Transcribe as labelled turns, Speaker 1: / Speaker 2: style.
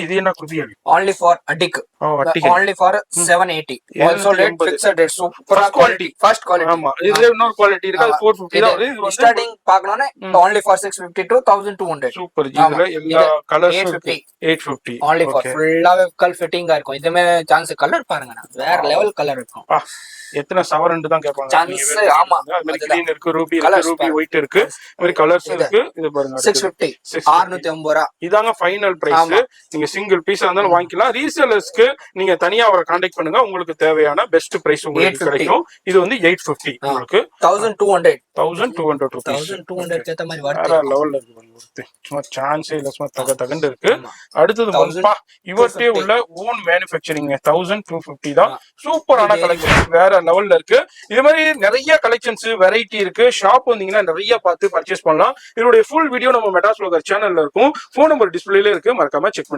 Speaker 1: இது என்ன குவியல்?
Speaker 2: only for அட்டிக். only for 780. also rate fixed rate. super quality, first quality.
Speaker 1: ஆமா, இது இன்னொரு குவாலிட்டி இருக்கு, அது 450 தான். இது வந்து
Speaker 2: ஸ்டார்டிங் பார்க்கணும்னா only for 650 to 1200.
Speaker 1: Super G. இதுல எல்லா கலர்ஸ்
Speaker 2: 850.
Speaker 1: 850
Speaker 2: only for ஃபுல்லாவே கல் ஃபிட்டிங்கா இருக்கும். இதுமே சான்ஸ் கலர் பாருங்க, வேற லெவல் கலர் இருக்கும்.
Speaker 1: எத்தனை சவரன் தான் கேட்பாங்க.
Speaker 2: சான்ஸ் ஆமா,
Speaker 1: அது மாதிரி கிரீன் இருக்கு, ரூபி இருக்கு, ரூபி ஒயிட் இருக்கு, இந்த மாதிரி கலர்ஸ் இருக்கு. இது பாருங்க
Speaker 2: 650 650 ரூபாய்.
Speaker 1: இதாங்க ஃபைனல் பிரைஸ். நீங்க சிங்கிள் பீஸா இருந்தாலும் வாங்கிக்கலாம். ரீசேலர்ஸ்க்கு நீங்க தனியா அவரை கான்டாக்ட் பண்ணுங்க, உங்களுக்கு தேவையான பெஸ்ட் பிரைஸ் உங்களுக்கு கிடைக்கும். இது வந்து 850 உங்களுக்கு
Speaker 2: 1200
Speaker 1: ரூபீஸ்.
Speaker 2: 1200 ஏத்த மாதிரி
Speaker 1: வேற லெவல்ல இருக்கு பாருங்க. சும்மா சான்ஸே இல்ல, சும்மா தகண்டு இருக்கு. அடுத்தது மல்பா இவர்ட்டே உள்ள ஓன் மேனுஃபேக்சரிங் 1250 தான். சூப்பரான கலெக்ஷன், வேற லெவல்ல இருக்கு. இது மாதிரி நிறைய கலெக்ஷன்ஸ் வெரைட்டி இருக்கு. ஷாப் வந்தீங்கன்னா நிறைய பார்த்து பர்ச்சேஸ் பண்ணலாம். இதோட ஃபுல் வீடியோ நம்ம மெட்டாஸ் வ்ளாகர் சேனல்ல இருக்கும். ஃபோன் நம்பர் டிஸ்பிளேல இருக்கு, மறக்காம செக் பண்ணுங்க.